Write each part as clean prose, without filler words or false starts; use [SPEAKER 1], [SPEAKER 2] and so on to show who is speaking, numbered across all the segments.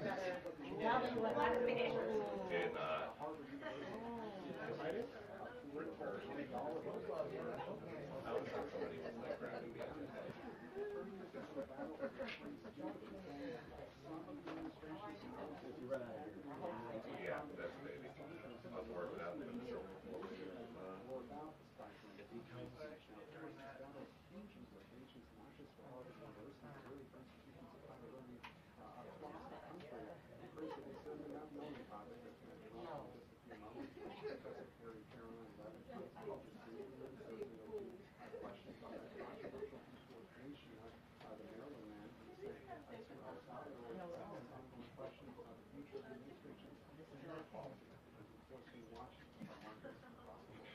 [SPEAKER 1] that's maybe. I'll work it out.
[SPEAKER 2] Secretary Karoline Leavitt the Maryland man questions about the future of the administration policy enforcing Washington possible.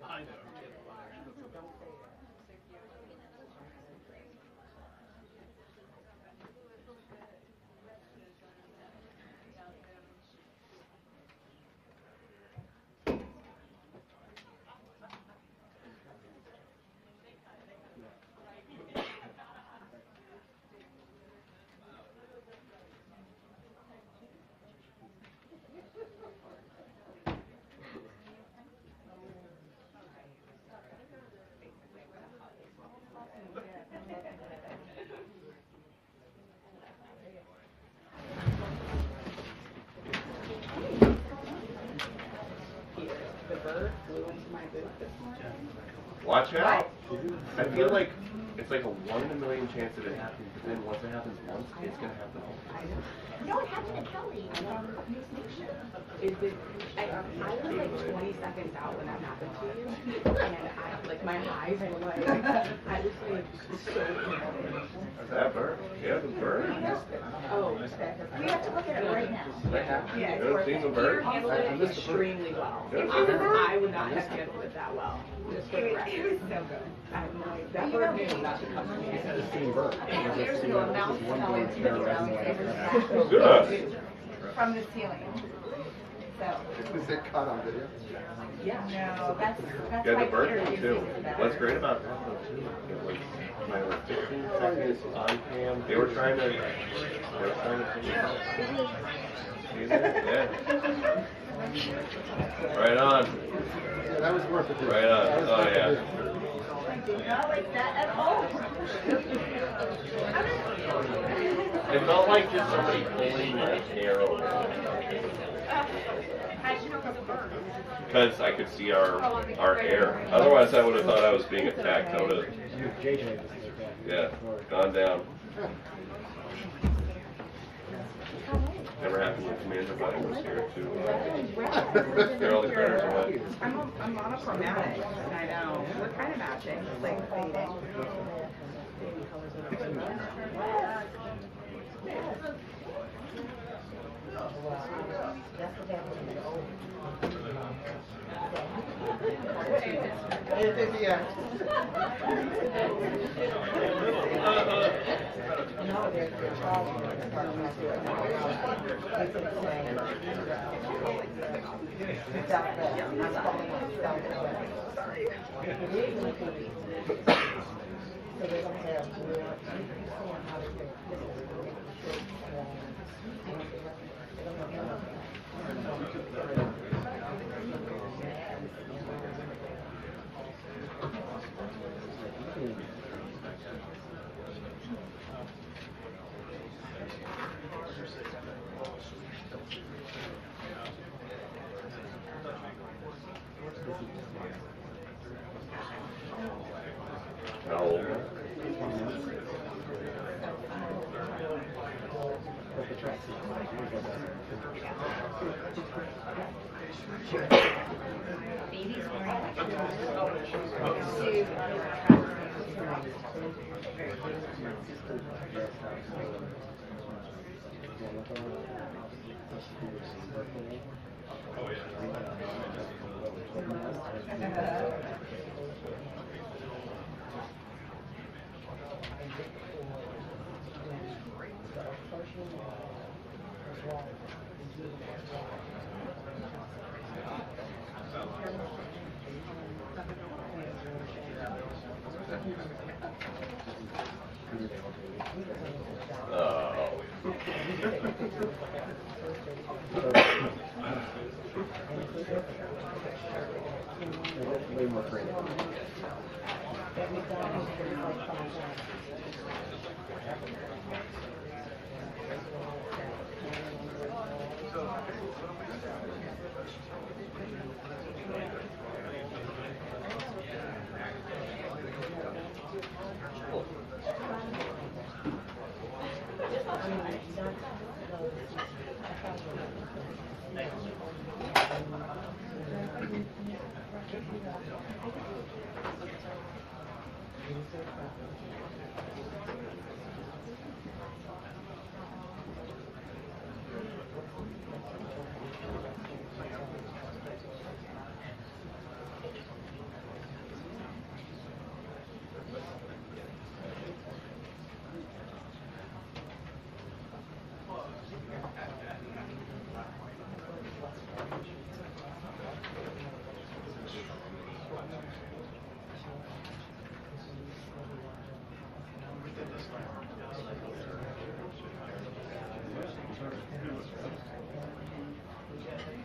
[SPEAKER 3] I know.
[SPEAKER 1] Watch out. I feel like it's like a 1 in a million chance that it happens, but then once it happens once, it's going to happen all the time.
[SPEAKER 4] No, it happened to Kelly from News Nation. I was like 20 seconds out when that happened to you, and my eyes were like, I was like so confused.
[SPEAKER 1] Is that burn? Yeah, the burn.
[SPEAKER 4] Oh, we have to look at it right now.
[SPEAKER 1] Yeah, you seen the burn?
[SPEAKER 4] You handled it extremely well. I would not have handled it that well. Just for the record. It was so good. I have no idea. That bird knew not to come to me.
[SPEAKER 2] It's the same bird.
[SPEAKER 4] There's no amount going to the
[SPEAKER 1] Good.
[SPEAKER 4] from the ceiling. So.
[SPEAKER 2] Is it caught on video?
[SPEAKER 4] Yeah. No, that's
[SPEAKER 1] Yeah, the bird one too. What's great about that though too, like my 15 seconds on cam, they were trying to take it out. See that? Yeah. Right on.
[SPEAKER 2] Yeah, that was worth it.
[SPEAKER 1] Right on. Oh yeah.
[SPEAKER 4] I did not like that at all.
[SPEAKER 1] It felt like just somebody pulling my hair over.
[SPEAKER 4] How'd you know it was a bird?
[SPEAKER 1] Because I could see our hair. Otherwise, I would have thought I was being attacked. I would have, yeah, gone down. Never happened when Commander Biden was here to get all the critters away.
[SPEAKER 4] I'm monochromatic, and I know. We're kind of matching. It's like fading.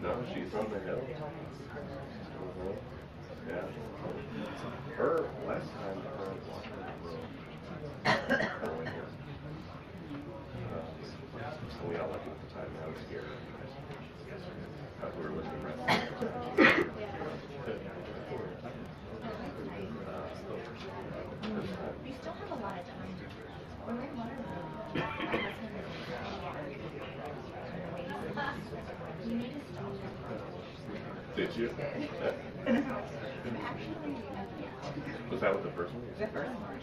[SPEAKER 1] No, she's on the hill. Yeah. Her last time, her walking the road. So we all left at the time. I was scared. We were looking right.
[SPEAKER 5] We still have a lot of time. We're in Waterloo. You need to stop.
[SPEAKER 1] Did you? Was that with the first one?
[SPEAKER 4] The first one.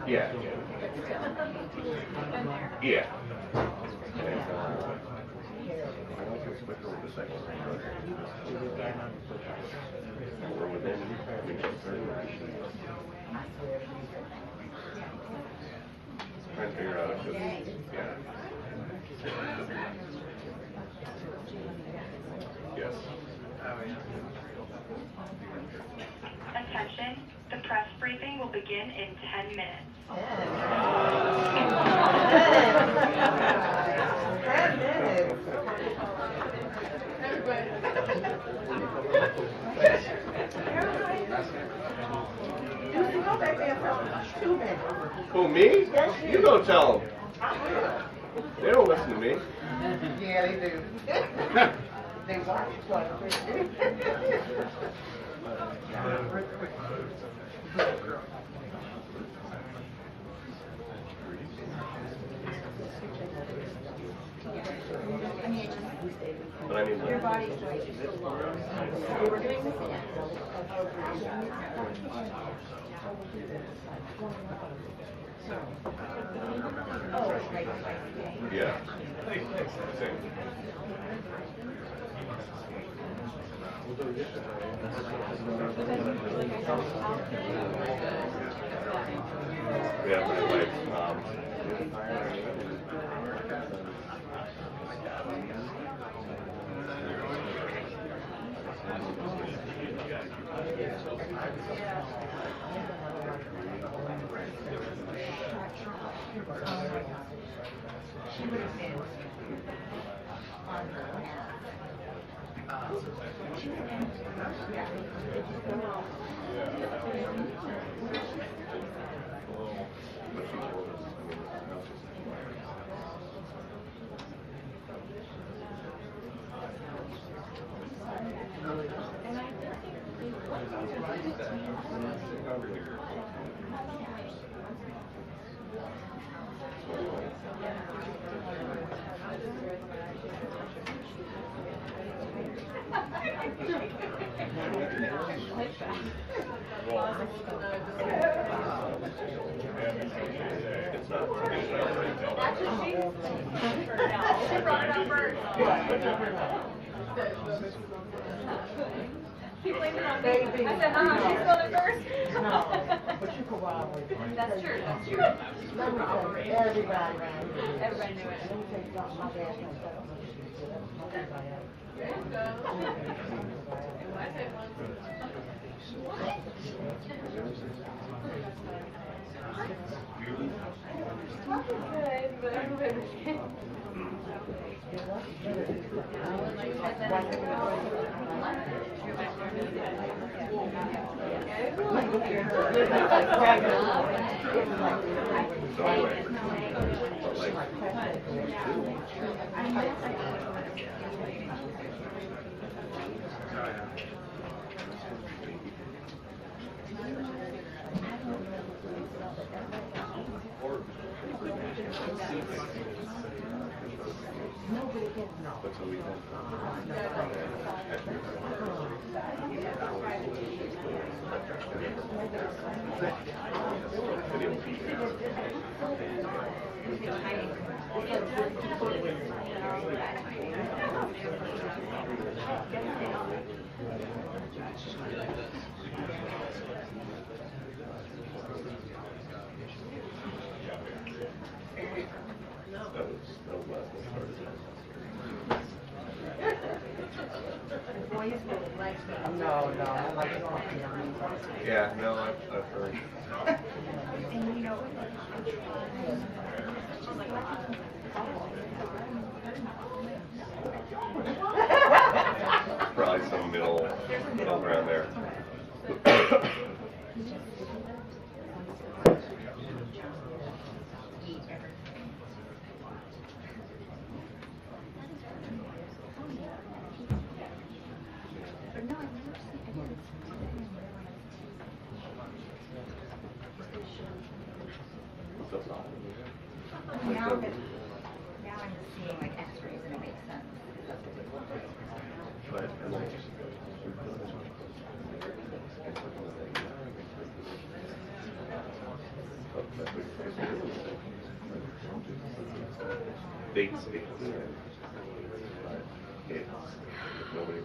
[SPEAKER 1] Yeah. Yeah. And, I don't think it's quicker with the second one. We're within, we can trying to figure out if it's, yeah. Yes.
[SPEAKER 6] Attention, the press briefing will begin in 10 minutes.
[SPEAKER 7] 10 minutes. You go back there and tell them 2 minutes.
[SPEAKER 1] Who, me?
[SPEAKER 7] Yes, you.
[SPEAKER 1] You go tell them. They don't listen to me.
[SPEAKER 7] Yeah, they do. They watch what?
[SPEAKER 1] But I mean,
[SPEAKER 4] Your body's like so long. We were doing this again. Oh, right.
[SPEAKER 1] yeah. Same. Yeah, my wife's mom.
[SPEAKER 7] She would have been on her
[SPEAKER 1] But she told us, I mean, It's not right now.
[SPEAKER 5] Actually, she brought it up first. He blamed it on me. I said, she spelled it first.
[SPEAKER 7] No, but you corroborate.
[SPEAKER 5] That's true, that's true.
[SPEAKER 7] Everybody around here.
[SPEAKER 5] Everybody knew it.
[SPEAKER 7] Let me tell you something, my dad's gonna tell me.
[SPEAKER 5] There you go.
[SPEAKER 7] No, I like it.
[SPEAKER 1] Yeah, no, I've heard.
[SPEAKER 7] And you know,
[SPEAKER 1] Probably some middle ground there.
[SPEAKER 7] now I'm just seeing like x-rays and it makes sense.
[SPEAKER 1] But, they speak to it, but it's nobody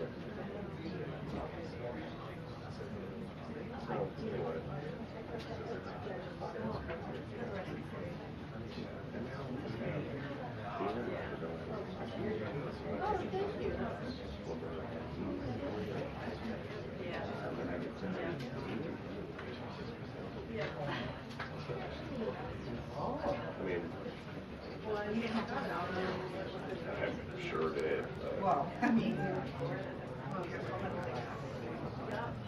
[SPEAKER 1] I mean, I'm sure did.
[SPEAKER 7] Well, I mean,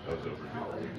[SPEAKER 1] I was overdue.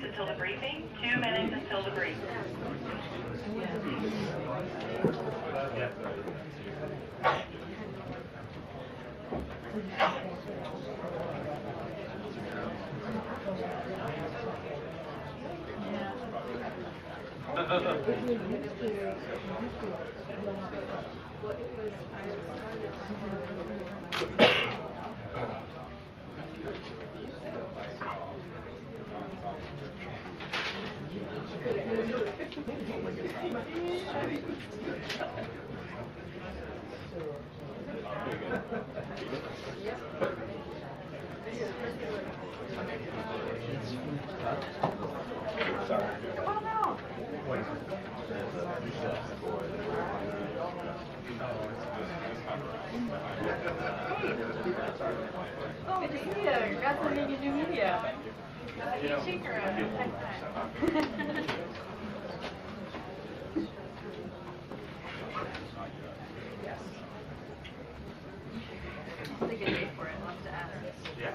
[SPEAKER 6] Until the briefing, 2 minutes until the briefing.
[SPEAKER 4] Oh, good to see you. Congrats on making new media.
[SPEAKER 5] Shake her up. It's a good day for it. Lots to ask.
[SPEAKER 1] Yeah.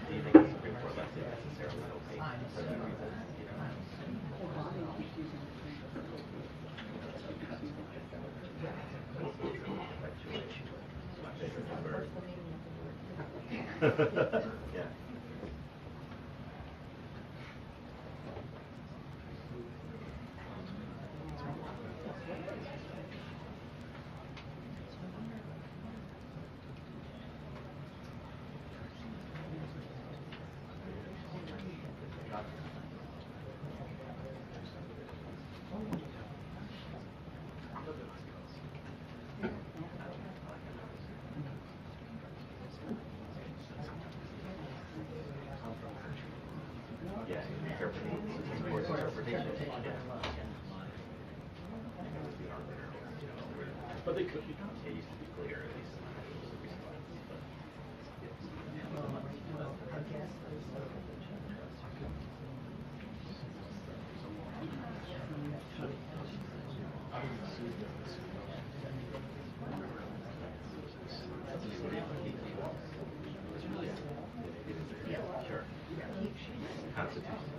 [SPEAKER 1] Do you think the Supreme Court left it necessarily opaque for that reason? Yeah. Yeah, interpretation. But they could be. It used to be clear, at least in the response. Sure. Constitution.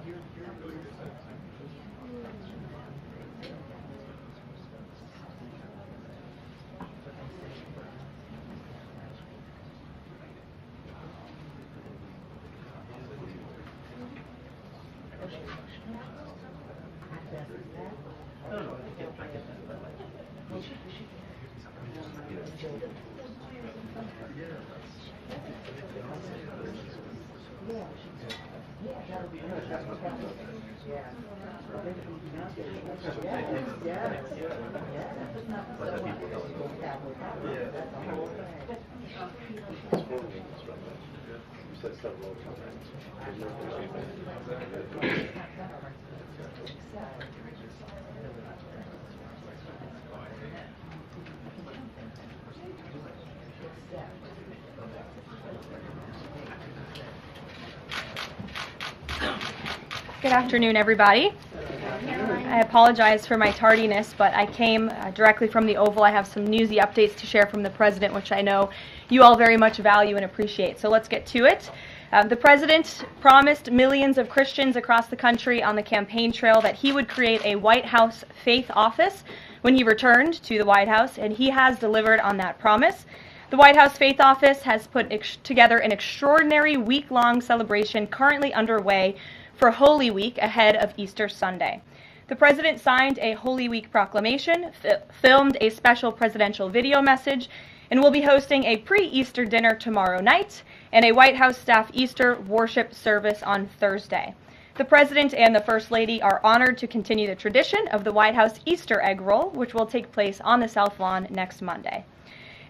[SPEAKER 8] Good afternoon, everybody. I apologize for my tardiness, but I came directly from the Oval. I have some newsy updates to share from the President, which I know you all very much value and appreciate. So let's get to it. The President promised millions of Christians across the country on the campaign trail that he would create a White House faith office when he returned to the White House, and he has delivered on that promise. The White House Faith Office has put together an extraordinary week-long celebration currently underway for Holy Week ahead of Easter Sunday. The President signed a Holy Week proclamation, filmed a special presidential video message, and will be hosting a pre-Easter dinner tomorrow night and a White House staff Easter worship service on Thursday. The President and the First Lady are honored to continue the tradition of the White House Easter egg roll, which will take place on the South Lawn next Monday.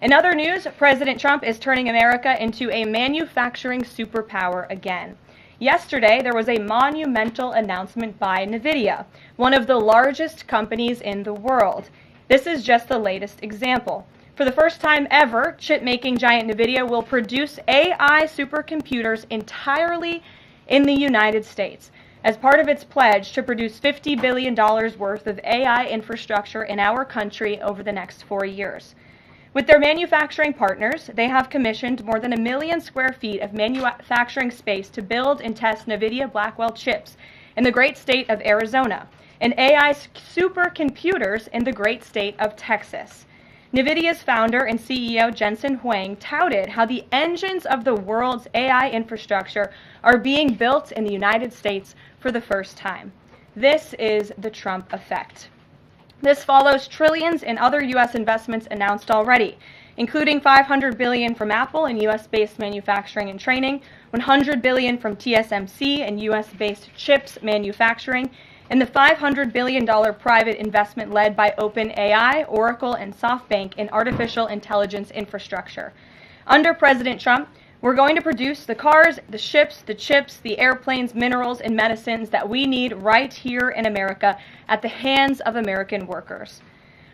[SPEAKER 8] In other news, President Trump is turning America into a manufacturing superpower again. Yesterday, there was a monumental announcement by NVIDIA, one of the largest companies in the world. This is just the latest example. For the first time ever, chip-making giant NVIDIA will produce AI supercomputers entirely in the United States, as part of its pledge to produce $50 billion worth of AI infrastructure in our country over the next 4 years. With their manufacturing partners, they have commissioned more than 1 million square feet of manufacturing space to build and test NVIDIA Blackwell chips in the great state of Arizona and AI supercomputers in the great state of Texas. NVIDIA's founder and CEO Jensen Huang touted how the engines of the world's AI infrastructure are being built in the United States for the first time. This is the Trump effect. This follows trillions in other U.S. investments announced already, including $500 billion from Apple in U.S.-based manufacturing and training, $100 billion from TSMC and U.S.-based chips manufacturing, and the $500 billion private investment led by OpenAI, Oracle, and SoftBank in artificial intelligence infrastructure. Under President Trump, we're going to produce the cars, the ships, the chips, the airplanes, minerals, and medicines that we need right here in America at the hands of American workers.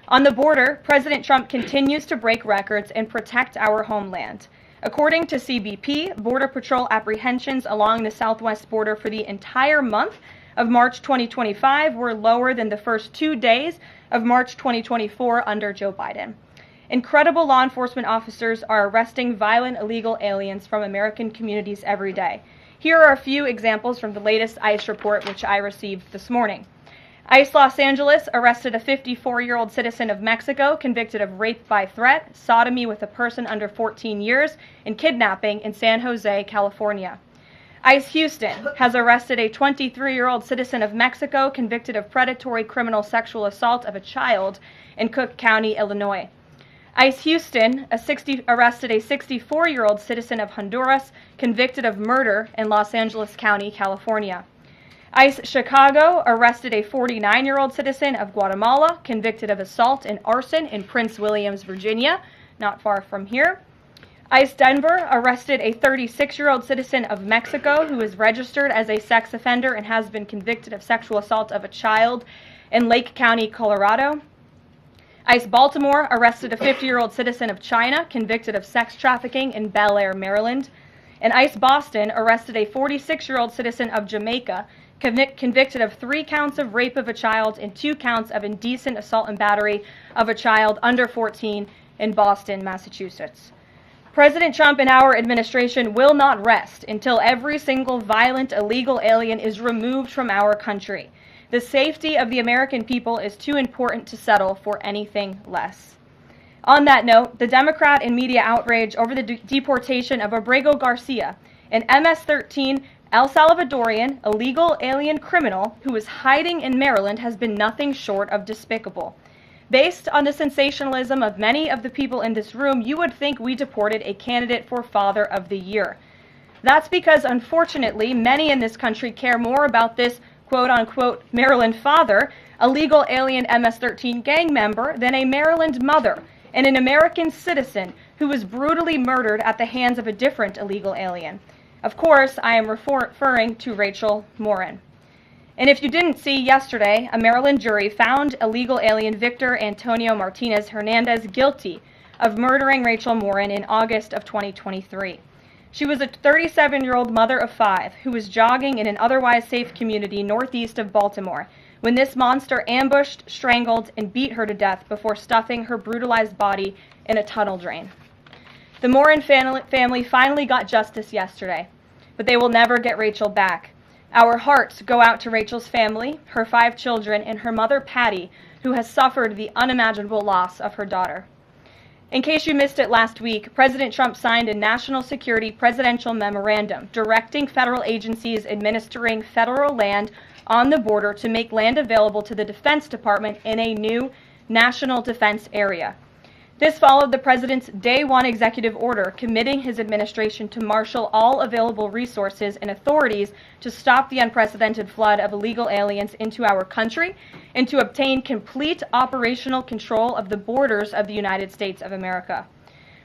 [SPEAKER 8] On the border, President Trump continues to break records and protect our homeland. According to CBP, Border Patrol apprehensions along the southwest border for the entire month of March 2025 were lower than the first 2 days of March 2024 under Joe Biden. Incredible law enforcement officers are arresting violent illegal aliens from American communities every day. Here are a few examples from the latest ICE report, which I received this morning. ICE Los Angeles arrested a 54-year-old citizen of Mexico convicted of rape by threat, sodomy with a person under 14 years, and kidnapping in San Jose, California. ICE Houston has arrested a 23-year-old citizen of Mexico convicted of predatory criminal sexual assault of a child in Cook County, Illinois. ICE Houston arrested a 64-year-old citizen of Honduras convicted of murder in Los Angeles County, California. ICE Chicago arrested a 49-year-old citizen of Guatemala convicted of assault and arson in Prince Williams, Virginia, not far from here. ICE Denver arrested a 36-year-old citizen of Mexico who is registered as a sex offender and has been convicted of sexual assault of a child in Lake County, Colorado. ICE Baltimore arrested a 50-year-old citizen of China convicted of sex trafficking in Bel Air, Maryland. And ICE Boston arrested a 46-year-old citizen of Jamaica convicted of 3 counts of rape of a child and 2 counts of indecent assault and battery of a child under 14 in Boston, Massachusetts. President Trump and our administration will not rest until every single violent illegal alien is removed from our country. The safety of the American people is too important to settle for anything less. On that note, the Democrat and media outrage over the deportation of Abrego Garcia, an MS-13 El Salvadorian illegal alien criminal who is hiding in Maryland, has been nothing short of despicable. Based on the sensationalism of many of the people in this room, you would think we deported a candidate for Father of the Year. That's because, unfortunately, many in this country care more about this quote-unquote Maryland father, a legal alien MS-13 gang member, than a Maryland mother and an American citizen who was brutally murdered at the hands of a different illegal alien. Of course, I am referring to Rachel Morren. And if you didn't see, yesterday, a Maryland jury found illegal alien Victor Antonio Martinez Hernandez guilty of murdering Rachel Morren in August of 2023. She was a 37-year-old mother of 5 who was jogging in an otherwise safe community northeast of Baltimore when this monster ambushed, strangled, and beat her to death before stuffing her brutalized body in a tunnel drain. The Morren family finally got justice yesterday, but they will never get Rachel back. Our hearts go out to Rachel's family, her 5 children, and her mother, Patty, who has suffered the unimaginable loss of her daughter. In case you missed it last week, President Trump signed a national security presidential memorandum directing federal agencies administering federal land on the border to make land available to the Defense Department in a new national defense area. This followed the president's Day 1 executive order committing his administration to marshal all available resources and authorities to stop the unprecedented flood of illegal aliens into our country and to obtain complete operational control of the borders of the United States of America.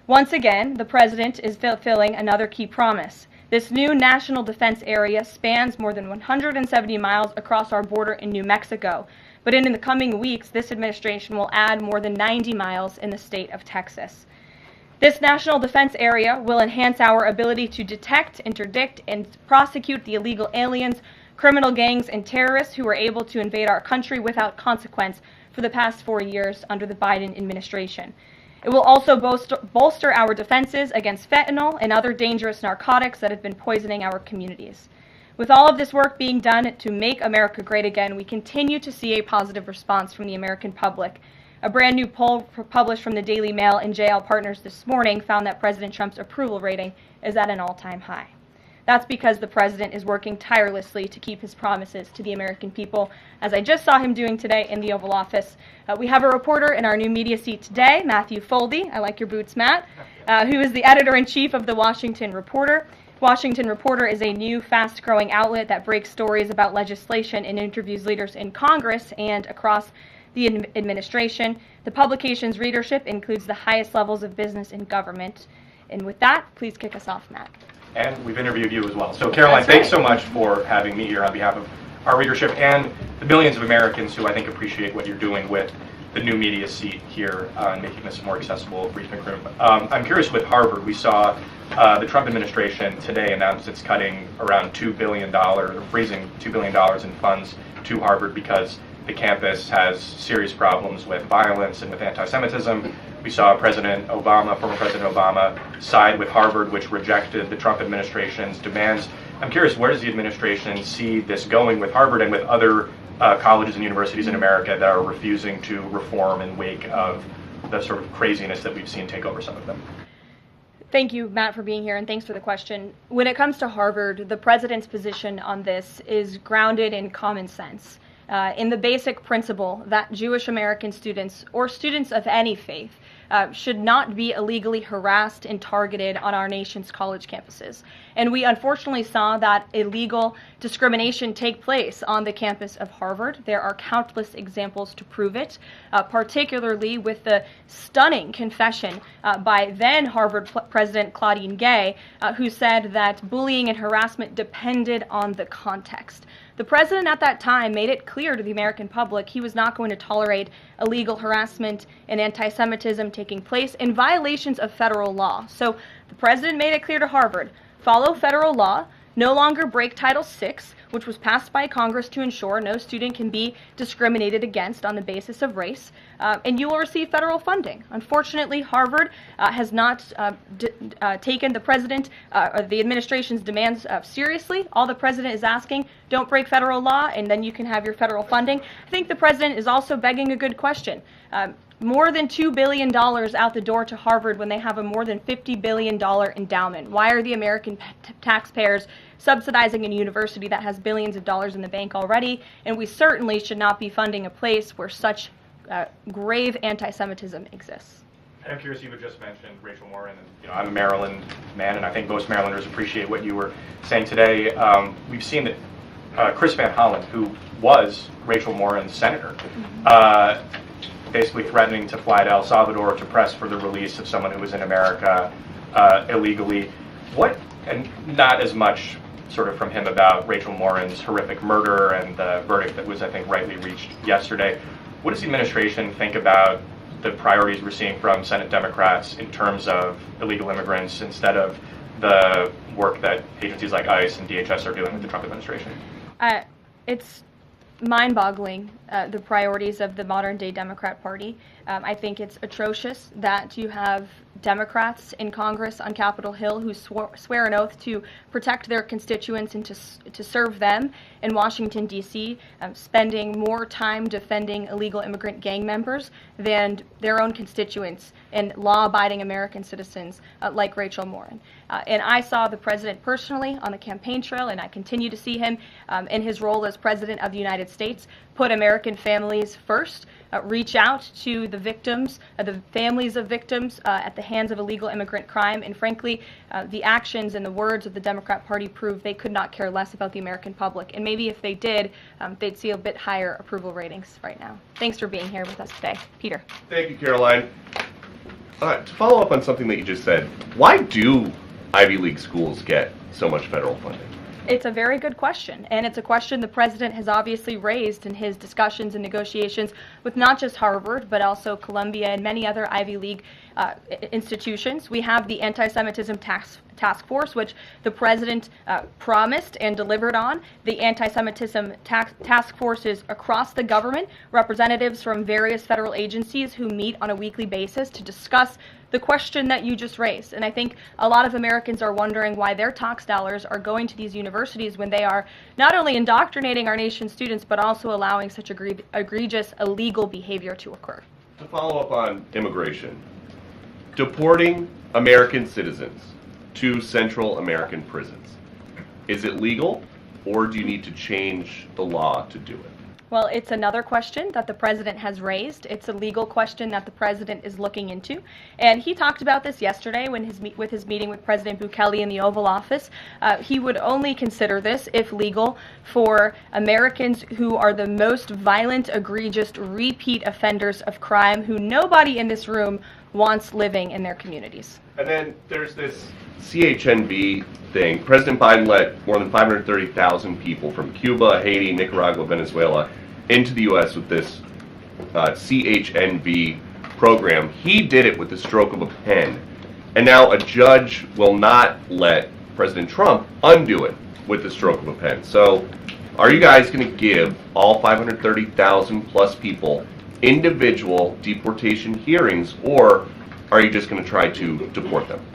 [SPEAKER 8] Once again, the president is fulfilling another key promise. This new national defense area spans more than 170 miles across our border in New Mexico. But in the coming weeks, this administration will add more than 90 miles in the state of Texas. This national defense area will enhance our ability to detect, interdict, and prosecute the illegal aliens, criminal gangs, and terrorists who were able to invade our country without consequence for the past 4 years under the Biden administration. It will also bolster our defenses against fentanyl and other dangerous narcotics that have been poisoning our communities. With all of this work being done to make America great again, we continue to see a positive response from the American public. A brand new poll published from the Daily Mail and JL Partners this morning found that President Trump's approval rating is at an all-time high. That's because the president is working tirelessly to keep his promises to the American people, as I just saw him doing today in the Oval Office. We have a reporter in our new media seat today, Matthew Foldy. I like your boots, Matt, who is the editor-in-chief of the Washington Reporter. Washington Reporter is a new, fast-growing outlet that breaks stories about legislation and interviews leaders in Congress and across the administration. The publication's readership includes the highest levels of business and government. And with that, please kick us off, Matt.
[SPEAKER 9] And we've interviewed you as well. So Karoline, thanks so much for having me here on behalf of our readership and the millions of Americans who I think appreciate what you're doing with the new media seat here and making this a more accessible briefing room. I'm curious with Harvard. We saw the Trump administration today announced it's cutting around $2 billion, or freezing $2 billion in funds to Harvard because the campus has serious problems with violence and with anti-Semitism. We saw former President Obama, side with Harvard, which rejected the Trump administration's demands. I'm curious, where does the administration see this going with Harvard and with other colleges and universities in America that are refusing to reform in wake of the sort of craziness that we've seen take over some of them?
[SPEAKER 8] Thank you, Matt, for being here, and thanks for the question. When it comes to Harvard, the president's position on this is grounded in common sense, in the basic principle that Jewish American students, or students of any faith, should not be illegally harassed and targeted on our nation's college campuses. And we unfortunately saw that illegal discrimination take place on the campus of Harvard. There are countless examples to prove it, particularly with the stunning confession by then Harvard President Claudine Gay, who said that bullying and harassment depended on the context. The president at that time made it clear to the American public he was not going to tolerate illegal harassment and anti-Semitism taking place in violations of federal law. So the president made it clear to Harvard, follow federal law, no longer break Title VI, which was passed by Congress to ensure no student can be discriminated against on the basis of race, and you will receive federal funding. Unfortunately, Harvard has not taken the president or the administration's demands seriously. All the president is asking, don't break federal law, and then you can have your federal funding. I think the president is also begging a good question. More than $2 billion out the door to Harvard when they have a more than $50 billion endowment. Why are the American taxpayers subsidizing a university that has billions of dollars in the bank already? And we certainly should not be funding a place where such grave anti-Semitism exists.
[SPEAKER 9] I'm curious, you had just mentioned Rachel Morren, and I'm a Maryland man, and I think most Marylanders appreciate what you were saying today. We've seen that Chris Van Hollen, who was Rachel Morren's senator, basically threatening to fly to El Salvador to press for the release of someone who was in America illegally. And not as much sort of from him about Rachel Morren's horrific murder and the verdict that was, I think, rightly reached yesterday. What does the administration think about the priorities we're seeing from Senate Democrats in terms of illegal immigrants instead of the work that agencies like ICE and DHS are doing with the Trump administration?
[SPEAKER 8] It's mind-boggling, the priorities of the modern-day Democrat Party. I think it's atrocious that you have Democrats in Congress on Capitol Hill who swear an oath to protect their constituents and to serve them in Washington, D.C., spending more time defending illegal immigrant gang members than their own constituents and law-abiding American citizens like Rachel Morren. And I saw the president personally on the campaign trail, and I continue to see him in his role as president of the United States, put American families first, reach out to the victims, the families of victims at the hands of illegal immigrant crime, and frankly, the actions and the words of the Democrat Party prove they could not care less about the American public. And maybe if they did, they'd see a bit higher approval ratings right now. Thanks for being here with us today. Peter.
[SPEAKER 10] Thank you, Karoline. To follow up on something that you just said, why do Ivy League schools get so much federal funding?
[SPEAKER 8] It's a very good question, and it's a question the president has obviously raised in his discussions and negotiations with not just Harvard, but also Columbia and many other Ivy League institutions. We have the Anti-Semitism Task Force, which the president promised and delivered on. The Anti-Semitism Task Force is across the government, representatives from various federal agencies who meet on a weekly basis to discuss the question that you just raised. And I think a lot of Americans are wondering why their tax dollars are going to these universities when they are not only indoctrinating our nation's students, but also allowing such egregious illegal behavior to occur.
[SPEAKER 10] To follow up on immigration, deporting American citizens to Central American prisons, is it legal, or do you need to change the law to do it?
[SPEAKER 8] Well, it's another question that the president has raised. It's a legal question that the president is looking into. And he talked about this yesterday when with his meeting with President Bukele in the Oval Office. He would only consider this, if legal, for Americans who are the most violent, egregious, repeat offenders of crime who nobody in this room wants living in their communities.
[SPEAKER 10] And then there's this CHNB thing. President Biden let more than 530,000 people from Cuba, Haiti, Nicaragua, Venezuela into the U.S. with this CHNB program. He did it with the stroke of a pen. And now a judge will not let President Trump undo it with the stroke of a pen. So are you guys going to give all 530,000 plus people individual deportation hearings, or are you just going to try to deport them?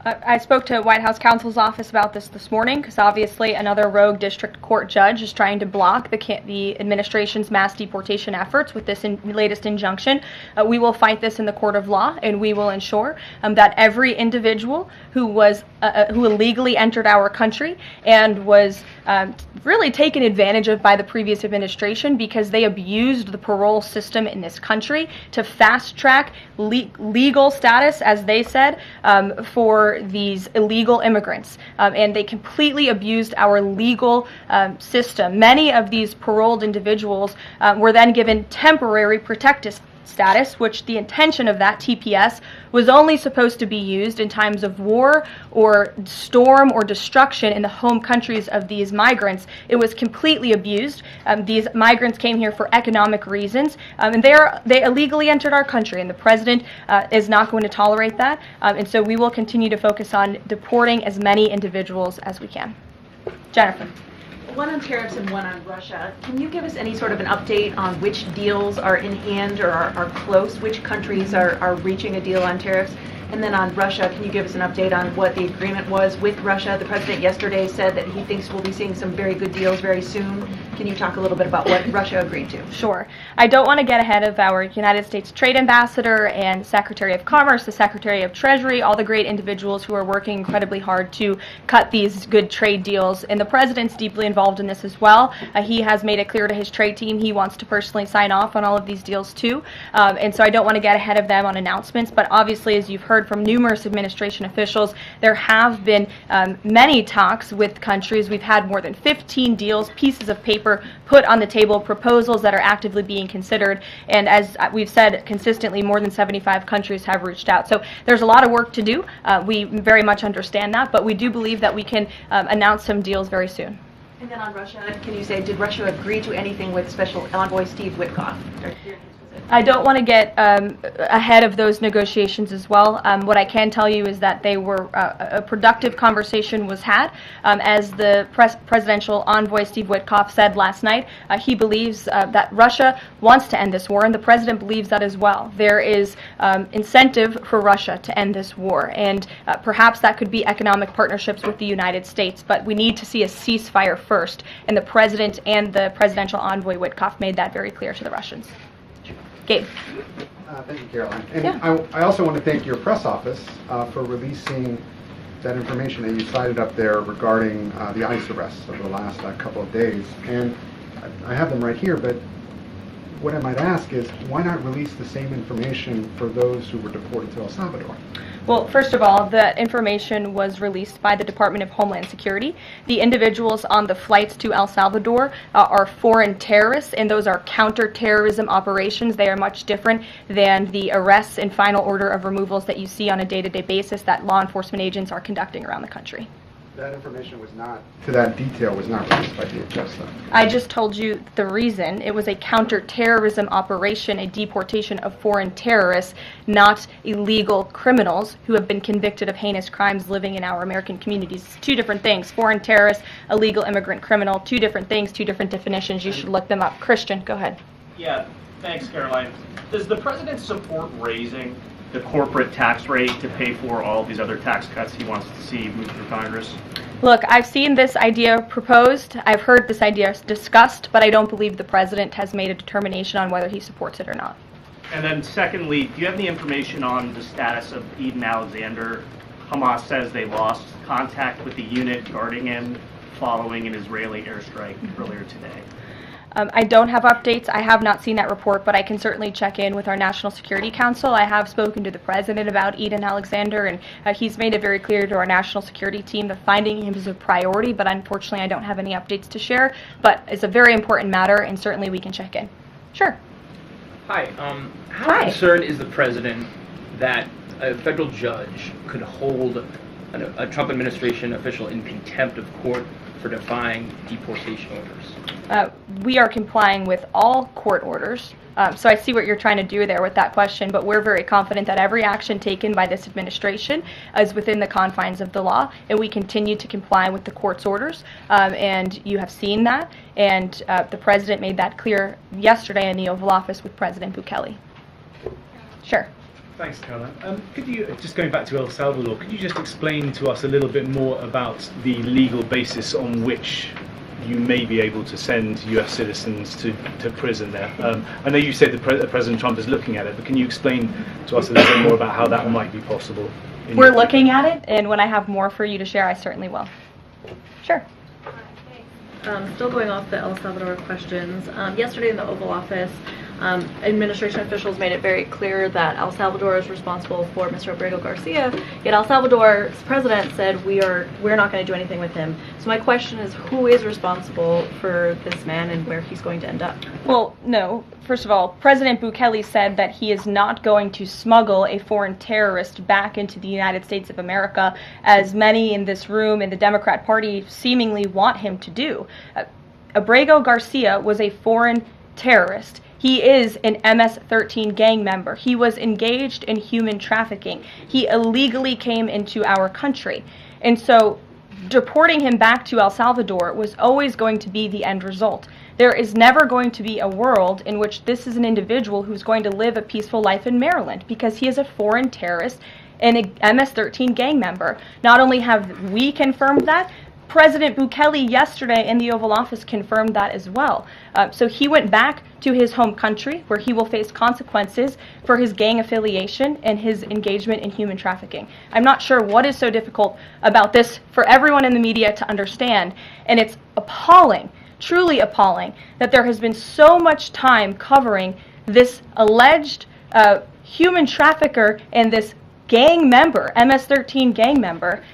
[SPEAKER 8] I spoke to White House counsel's office about this morning because obviously another rogue district court judge is trying to block the administration's mass deportation efforts with this latest injunction. We will fight this in the court of law, and we will ensure that every individual who illegally entered our country and was really taken advantage of by the previous administration because they abused the parole system in this country to fast track legal status, as they said, for these illegal immigrants, and they completely abused our legal system. Many of these paroled individuals were then given temporary protective status, which the intention of that TPS was only supposed to be used in times of war or storm or destruction in the home countries of these migrants. It was completely abused. These migrants came here for economic reasons, and they illegally entered our country, and the president is not going to tolerate that, and so we will continue to focus on deporting as many individuals as we can. Jennifer.
[SPEAKER 7] One on tariffs and one on Russia. Can you give us any sort of an update on which deals are in hand or are close? Which countries are reaching a deal on tariffs? And then on Russia, can you give us an update on what the agreement was with Russia? The president yesterday said that he thinks we'll be seeing some very good deals very soon. Can you talk a little bit about what Russia agreed to?
[SPEAKER 8] Sure. I don't want to get ahead of our United States Trade Ambassador and Secretary of Commerce, the Secretary of Treasury, all the great individuals who are working incredibly hard to cut these good trade deals. And the president's deeply involved in this as well. He has made it clear to his trade team he wants to personally sign off on all of these deals too. And so I don't want to get ahead of them on announcements, but obviously, as you've heard from numerous administration officials, there have been many talks with countries. We've had more than 15 deals, pieces of paper put on the table, proposals that are actively being considered, and as we've said consistently, more than 75 countries have reached out. So there's a lot of work to do. We very much understand that, but we do believe that we can announce some deals very soon.
[SPEAKER 7] And then on Russia, can you say, did Russia agree to anything with Special Envoy Steve Witkoff?
[SPEAKER 8] I don't want to get ahead of those negotiations as well. What I can tell you is that they were a productive conversation was had. As the presidential envoy Steve Witkoff said last night, he believes that Russia wants to end this war, and the president believes that as well. There is incentive for Russia to end this war, and perhaps that could be economic partnerships with the United States, but we need to see a ceasefire first, and the president and the presidential envoy Witkoff made that very clear to the Russians. Gabe.
[SPEAKER 2] Thank you, Caroline. And
[SPEAKER 8] Yeah.
[SPEAKER 2] I also want to thank your press office for releasing that information that you cited up there regarding the ICE arrests over the last couple of days. And I have them right here, but what I might ask is, why not release the same information for those who were deported to El Salvador?
[SPEAKER 8] Well, first of all, the information was released by the Department of Homeland Security. The individuals on the flights to El Salvador are foreign terrorists, and those are counterterrorism operations. They are much different than the arrests and final order of removals that you see on a day-to-day basis that law enforcement agents are conducting around the country.
[SPEAKER 2] That information was not, to that detail, was not released by DHS, though.
[SPEAKER 8] I just told you the reason. It was a counterterrorism operation, a deportation of foreign terrorists, not illegal criminals who have been convicted of heinous crimes living in our American communities. Two different things. Foreign terrorist, illegal immigrant criminal, two different things, two different definitions. You should look them up. Christian, go ahead.
[SPEAKER 3] Yeah, thanks, Caroline. Does the president support raising the corporate tax rate to pay for all of these other tax cuts he wants to see move through Congress?
[SPEAKER 8] Look, I've seen this idea proposed. I've heard this idea discussed, but I don't believe the president has made a determination on whether he supports it or not.
[SPEAKER 3] And then secondly, do you have any information on the status of Eden Alexander? Hamas says they lost contact with the unit guarding him following an Israeli airstrike earlier today.
[SPEAKER 8] I don't have updates. I have not seen that report, but I can certainly check in with our National Security Council. I have spoken to the president about Eden Alexander, and he's made it very clear to our national security team that finding him is a priority, but unfortunately I don't have any updates to share. But it's a very important matter, and certainly we can check in. Sure.
[SPEAKER 11] Hi. How concerned is the president that a federal judge could hold a Trump administration official in contempt of court for defying deportation orders?
[SPEAKER 8] We are complying with all court orders. So I see what you're trying to do there with that question, but we're very confident that every action taken by this administration is within the confines of the law, and we continue to comply with the court's orders. And you have seen that, and the president made that clear yesterday in the Oval Office with President Bukele. Sure.
[SPEAKER 12] Thanks, Caroline. Could you, just going back to El Salvador, could you just explain to us a little bit more about the legal basis on which you may be able to send U.S. citizens to prison there? I know you said that President Trump is looking at it, but can you explain to us a little bit more about how that might be possible?
[SPEAKER 8] We're looking at it, and when I have more for you to share, I certainly will. Sure.
[SPEAKER 13] Still going off the El Salvador questions, yesterday in the Oval Office, administration officials made it very clear that El Salvador is responsible for Mr. Abrego Garcia, yet El Salvador's president said we're not going to do anything with him. So my question is, who is responsible for this man and where he's going to end up?
[SPEAKER 8] Well, no. First of all, President Bukele said that he is not going to smuggle a foreign terrorist back into the United States of America, as many in this room in the Democrat Party seemingly want him to do. Abrego Garcia was a foreign terrorist. He is an MS-13 gang member. He was engaged in human trafficking. He illegally came into our country. And so deporting him back to El Salvador was always going to be the end result. There is never going to be a world in which this is an individual who's going to live a peaceful life in Maryland, because he is a foreign terrorist and a MS-13 gang member. Not only have we confirmed that, President Bukele yesterday in the Oval Office confirmed that as well. So he went back to his home country, where he will face consequences for his gang affiliation and his engagement in human trafficking. I'm not sure what is so difficult about this for everyone in the media to understand, and it's appalling, truly appalling, that there has been so much time covering this alleged human trafficker and this gang member, MS-13 gang member.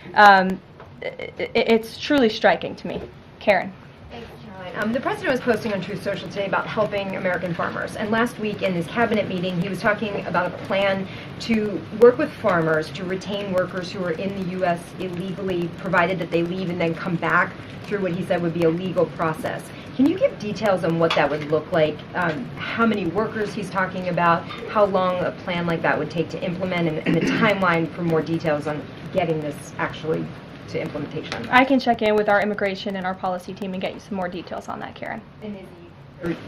[SPEAKER 8] It's truly striking to me. Karen.
[SPEAKER 5] Thanks, Caroline.
[SPEAKER 14] Caroline. The president was posting on Truth Social today about helping American farmers. And last week in his cabinet meeting, he was talking about a plan to work with farmers to retain workers who are in the U.S. illegally, provided that they leave and then come back through what he said would be a legal process. Can you give details on what that would look like, how many workers he's talking about, how long a plan like that would take to implement, and the timeline for more details on getting this actually to implementation?
[SPEAKER 8] I can check in with our immigration and our policy team and get you some more details on that, Karen.
[SPEAKER 14] And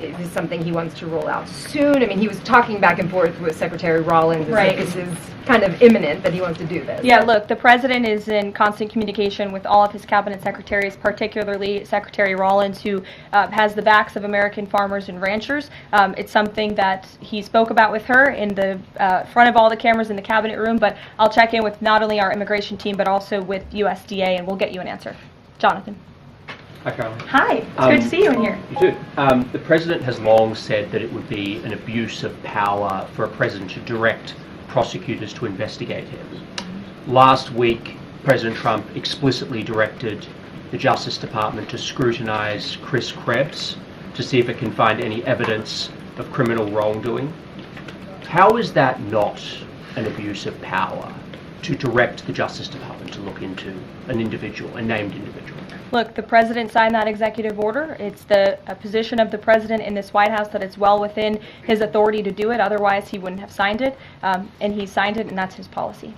[SPEAKER 14] is this something he wants to roll out soon? I mean, he was talking back and forth with Secretary Rawlings.
[SPEAKER 8] Right.
[SPEAKER 14] This is kind of imminent that he wants to do this.
[SPEAKER 8] Yeah, look, the president is in constant communication with all of his cabinet secretaries, particularly Secretary Rawlings, who has the backs of American farmers and ranchers. It's something that he spoke about with her in the front of all the cameras in the cabinet room, but I'll check in with not only our immigration team, but also with USDA, and we'll get you an answer. Jonathan.
[SPEAKER 15] Hi, Caroline.
[SPEAKER 8] Hi, it's good to see you in here.
[SPEAKER 15] You too. The president has long said that it would be an abuse of power for a president to direct prosecutors to investigate him. Last week, President Trump explicitly directed the Justice Department to scrutinize Chris Krebs to see if it can find any evidence of criminal wrongdoing. How is that not an abuse of power to direct the Justice Department to look into an individual, a named individual?
[SPEAKER 8] Look, the president signed that executive order. It's the position of the president in this White House that it's well within his authority to do it. Otherwise, he wouldn't have signed it, and he signed it, and that's his policy.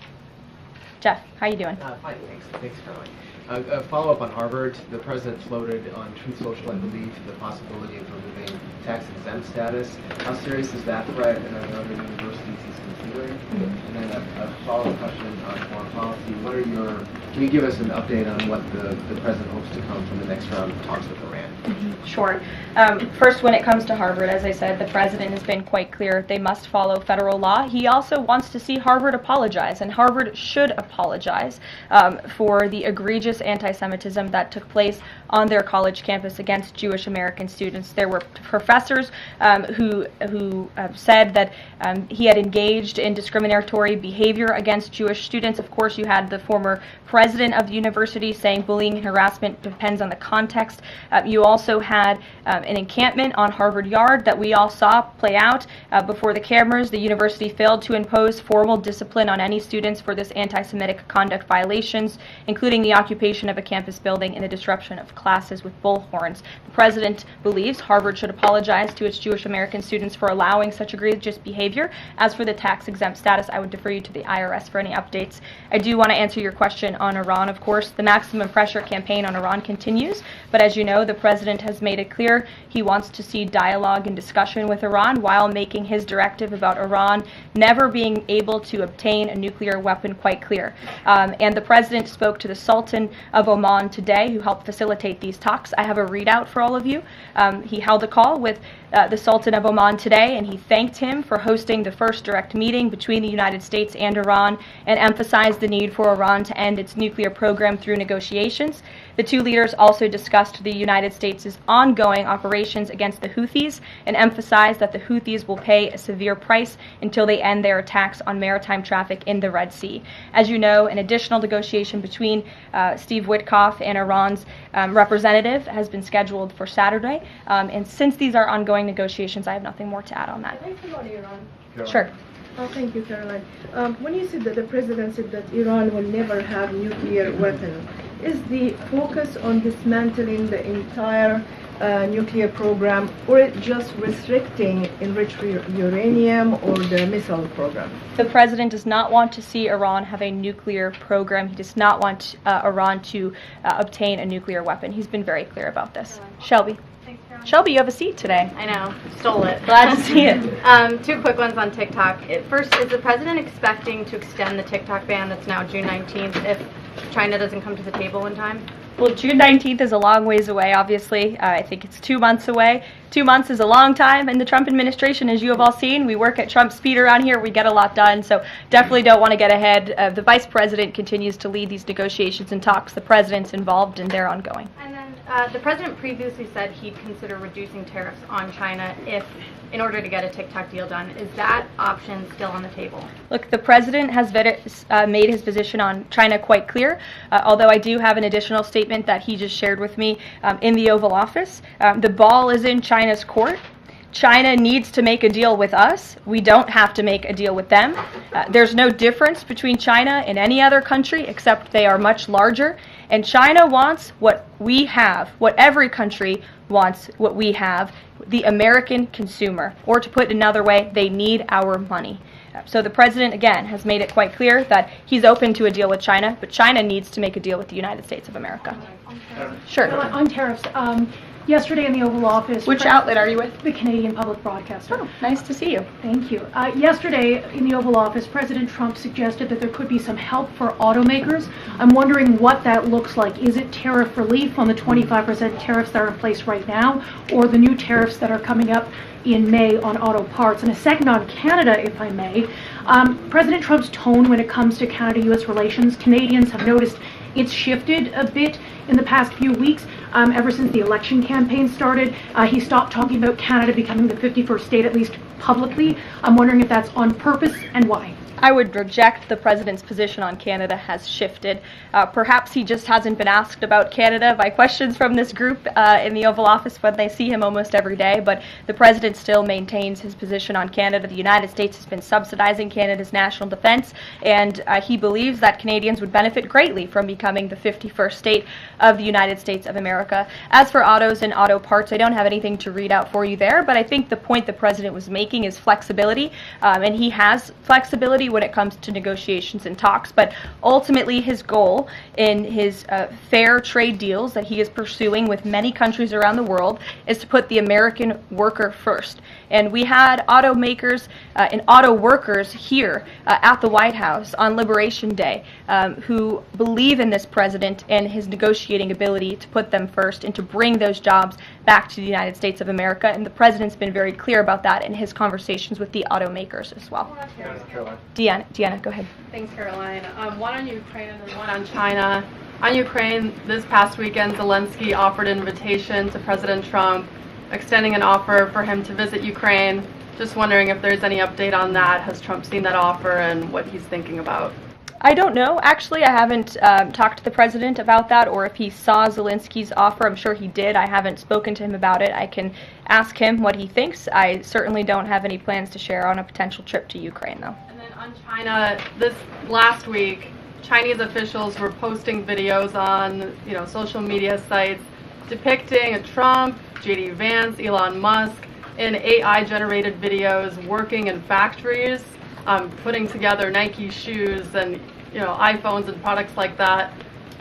[SPEAKER 8] Jeff, how you doing?
[SPEAKER 16] Fine, thanks, Caroline. A follow-up on Harvard. The president floated on Truth Social, I believe, the possibility of removing tax-exempt status. How serious is that threat, and are there other universities he's considering? And then a follow-up question on foreign policy. Can you give us an update on what the president hopes to come from the next round of talks with Iran?
[SPEAKER 8] Sure. First, when it comes to Harvard, as I said, the president has been quite clear they must follow federal law. He also wants to see Harvard apologize, and Harvard should apologize for the egregious anti-Semitism that took place on their college campus against Jewish American students. There were professors who said that he had engaged in discriminatory behavior against Jewish students. Of course, you had the former president of the university saying bullying and harassment depends on the context. You also had an encampment on Harvard Yard that we all saw play out before the cameras. The university failed to impose formal discipline on any students for this anti-Semitic conduct violations, including the occupation of a campus building and the disruption of classes with bullhorns. The president believes Harvard should apologize to its Jewish American students for allowing such egregious behavior. As for the tax-exempt status, I would defer you to the IRS for any updates. I do want to answer your question on Iran, of course. The maximum pressure campaign on Iran continues, but as you know, the president has made it clear he wants to see dialogue and discussion with Iran while making his directive about Iran never being able to obtain a nuclear weapon quite clear. And the president spoke to the Sultan of Oman today, who helped facilitate these talks. I have a readout for all of you. He held a call with the Sultan of Oman today, and he thanked him for hosting the first direct meeting between the United States and Iran and emphasized the need for Iran to end its nuclear program through negotiations. The two leaders also discussed the United States' ongoing operations against the Houthis and emphasized that the Houthis will pay a severe price until they end their attacks on maritime traffic in the Red Sea. As you know, an additional negotiation between Steve Witkoff and Iran's representative has been scheduled for Saturday. And since these are ongoing negotiations, I have nothing more to add on that.
[SPEAKER 17] Can I come on Iran?
[SPEAKER 8] Sure.
[SPEAKER 17] Oh, thank you, Caroline. When you said that the president said that Iran will never have nuclear weapon, is the focus on dismantling the entire nuclear program, or just restricting enriched uranium or the missile program?
[SPEAKER 8] The president does not want to see Iran have a nuclear program. He does not want Iran to obtain a nuclear weapon. He's been very clear about this. Shelby. Shelby, you have a seat today.
[SPEAKER 18] I know, stole it.
[SPEAKER 8] Glad to see it.
[SPEAKER 18] Two quick ones on TikTok. First, is the president expecting to extend the TikTok ban that's now June 19th if China doesn't come to the table in time?
[SPEAKER 8] Well, June 19th is a long ways away, obviously. I think it's 2 months away. 2 months is a long time in the Trump administration, as you have all seen. We work at Trump speed around here. We get a lot done, so definitely don't want to get ahead. The vice president continues to lead these negotiations and talks. The president's involved, and they're ongoing.
[SPEAKER 18] And then the president previously said he'd consider reducing tariffs on China in order to get a TikTok deal done. Is that option still on the table?
[SPEAKER 8] Look, the president has made his position on China quite clear, although I do have an additional statement that he just shared with me in the Oval Office. The ball is in China's court. China needs to make a deal with us. We don't have to make a deal with them. There's no difference between China and any other country except they are much larger. And China wants what we have, what every country wants, what we have, the American consumer. Or to put it another way, they need our money. So the president, again, has made it quite clear that he's open to a deal with China, but China needs to make a deal with the United States of America. Sure.
[SPEAKER 19] On tariffs, yesterday in the Oval Office...
[SPEAKER 8] Which outlet are you with?
[SPEAKER 19] The Canadian Public Broadcaster.
[SPEAKER 8] Oh, nice to see you.
[SPEAKER 19] Thank you. Yesterday in the Oval Office, President Trump suggested that there could be some help for automakers. I'm wondering what that looks like. Is it tariff relief on the 25% tariffs that are in place right now, or the new tariffs that are coming up in May on auto parts? And a second on Canada, if I may. President Trump's tone when it comes to Canada-U.S. relations, Canadians have noticed it's shifted a bit in the past few weeks. Ever since the election campaign started, he stopped talking about Canada becoming the 51st state, at least publicly. I'm wondering if that's on purpose and why.
[SPEAKER 8] I would reject the president's position on Canada has shifted. Perhaps he just hasn't been asked about Canada by questions from this group in the Oval Office, but they see him almost every day. But the president still maintains his position on Canada. The United States has been subsidizing Canada's national defense, and he believes that Canadians would benefit greatly from becoming the 51st state of the United States of America. As for autos and auto parts, I don't have anything to read out for you there, but I think the point the president was making is flexibility, and he has flexibility when it comes to negotiations and talks, but ultimately his goal in his fair trade deals that he is pursuing with many countries around the world is to put the American worker first. And we had automakers and auto workers here at the White House on Liberation Day who believe in this president and his negotiating ability to put them first and to bring those jobs back to the United States of America. And the president's been very clear about that in his conversations with the automakers as well. Deanna, go ahead.
[SPEAKER 20] Thanks, Caroline. One on Ukraine and one on China. On Ukraine, this past weekend, Zelensky offered an invitation to President Trump, extending an offer for him to visit Ukraine. Just wondering if there's any update on that. Has Trump seen that offer and what he's thinking about?
[SPEAKER 8] I don't know. Actually, I haven't talked to the president about that, or if he saw Zelensky's offer. I'm sure he did. I haven't spoken to him about it. I can ask him what he thinks. I certainly don't have any plans to share on a potential trip to Ukraine, though.
[SPEAKER 20] And then on China, this last week, Chinese officials were posting videos on, social media sites depicting Trump, J.D. Vance, Elon Musk in AI-generated videos working in factories, putting together Nike shoes and iPhones and products like that.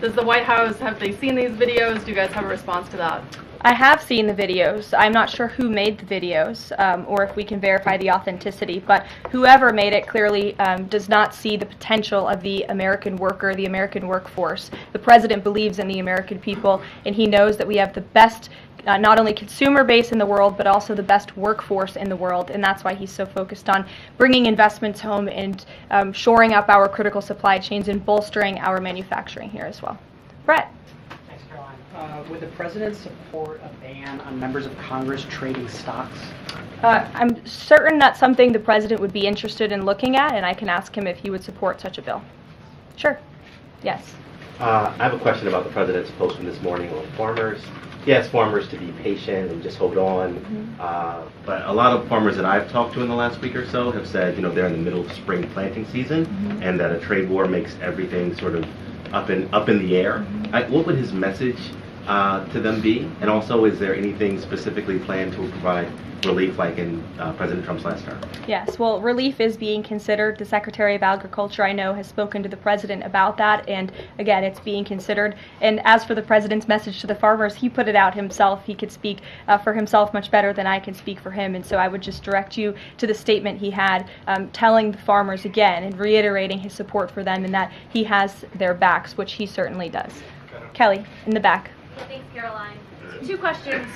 [SPEAKER 20] Does the White House, have they seen these videos? Do you guys have a response to that?
[SPEAKER 8] I have seen the videos. I'm not sure who made the videos or if we can verify the authenticity, but whoever made it clearly does not see the potential of the American worker, the American workforce. The president believes in the American people, and he knows that we have the best not only consumer base in the world, but also the best workforce in the world, and that's why he's so focused on bringing investments home and shoring up our critical supply chains and bolstering our manufacturing here as well. Brett.
[SPEAKER 21] Thanks, Caroline. Would the president support a ban on members of Congress trading stocks?
[SPEAKER 8] I'm certain that's something the president would be interested in looking at, and I can ask him if he would support such a bill. Sure. Yes.
[SPEAKER 22] I have a question about the president's post from this morning on farmers. He asked farmers to be patient and just hold on. But a lot of farmers that I've talked to in the last week or so have said, they're in the middle of spring planting season, and that a trade war makes everything sort of up in the air. What would his message to them be? And also, is there anything specifically planned to provide relief like in President Trump's last term?
[SPEAKER 8] Yes, well, relief is being considered. The Secretary of Agriculture, I know, has spoken to the president about that, and again, it's being considered. And as for the president's message to the farmers, he put it out himself. He could speak for himself much better than I can speak for him, and so I would just direct you to the statement he had telling the farmers again and reiterating his support for them and that he has their backs, which he certainly does. Kelly, in the back.
[SPEAKER 23] Thanks, Caroline.
[SPEAKER 4] Two questions.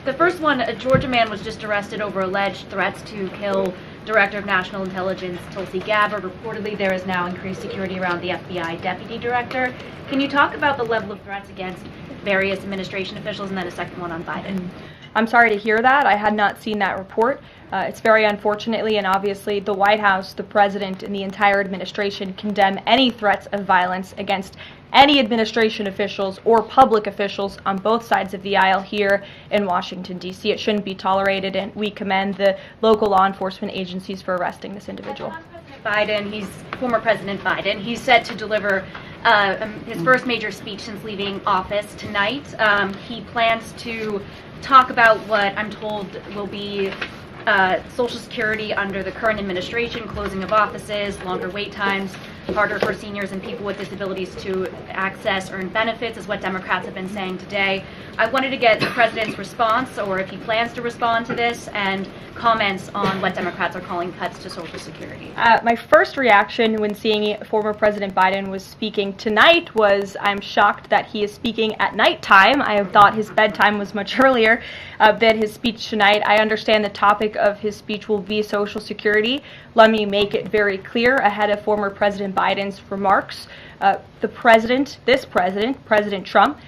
[SPEAKER 4] The first one, a Georgia man was just arrested over alleged threats to kill Director of National Intelligence Tulsi Gabbard. Reportedly, there is now increased security around the FBI Deputy Director. Can you talk about the level of threats against various administration officials, and then a second one on Biden?
[SPEAKER 8] I'm sorry to hear that. I had not seen that report. It's very unfortunately, and obviously the White House, the President, and the entire administration condemn any threats of violence against any administration officials or public officials on both sides of the aisle here in Washington, D.C. It shouldn't be tolerated, and we commend the local law enforcement agencies for arresting this individual.
[SPEAKER 4] Former President Biden, he's set to deliver his first major speech since leaving office tonight. He plans to talk about what I'm told will be Social Security under the current administration, closing of offices, longer wait times, harder for seniors and people with disabilities to access earned benefits, is what Democrats have been saying today. I wanted to get the President's response, or if he plans to respond to this, and comments on what Democrats are calling cuts to Social Security.
[SPEAKER 8] My first reaction when seeing former President Biden was speaking tonight was, I'm shocked that he is speaking at nighttime. I thought his bedtime was much earlier than his speech tonight. I understand the topic of his speech will be Social Security. Let me make it very clear ahead of former President Biden's remarks. President Trump,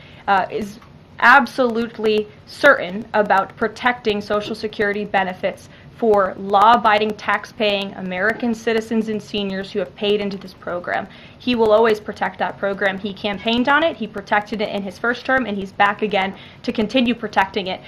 [SPEAKER 8] is absolutely certain about protecting Social Security benefits for law-abiding, tax-paying American citizens and seniors who have paid into this program. He will always protect that program. He campaigned on it, he protected it in his first term, and he's back again to continue protecting it.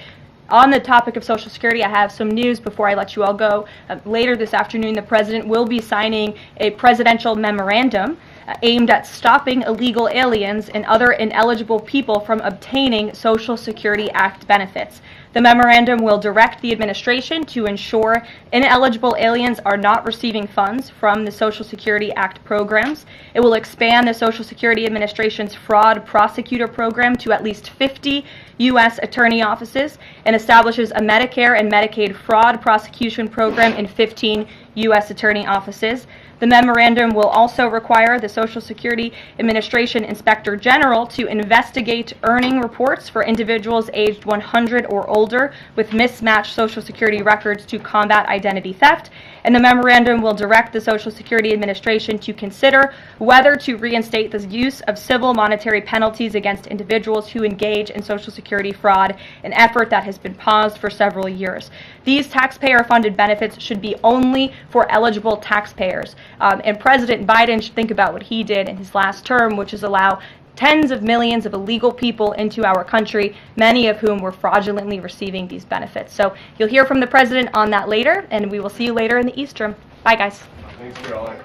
[SPEAKER 8] On the topic of Social Security, I have some news before I let you all go. Later this afternoon, the President will be signing a presidential memorandum aimed at stopping illegal aliens and other ineligible people from obtaining Social Security Act benefits. The memorandum will direct the administration to ensure ineligible aliens are not receiving funds from the Social Security Act programs. It will expand the Social Security Administration's fraud prosecutor program to at least 50 U.S. attorney offices and establishes a Medicare and Medicaid fraud prosecution program in 15 U.S. attorney offices. The memorandum will also require the Social Security Administration Inspector General to investigate earning reports for individuals aged 100 or older with mismatched Social Security records to combat identity theft. And the memorandum will direct the Social Security Administration to consider whether to reinstate the use of civil monetary penalties against individuals who engage in Social Security fraud, an effort that has been paused for several years. These taxpayer-funded benefits should be only for eligible taxpayers. And President Biden should think about what he did in his last term, which is allow tens of millions of illegal people into our country, many of whom were fraudulently receiving these benefits. So you'll hear from the President on that later, and we will see you later in the East Room. Bye, guys.
[SPEAKER 1] Thanks, Caroline.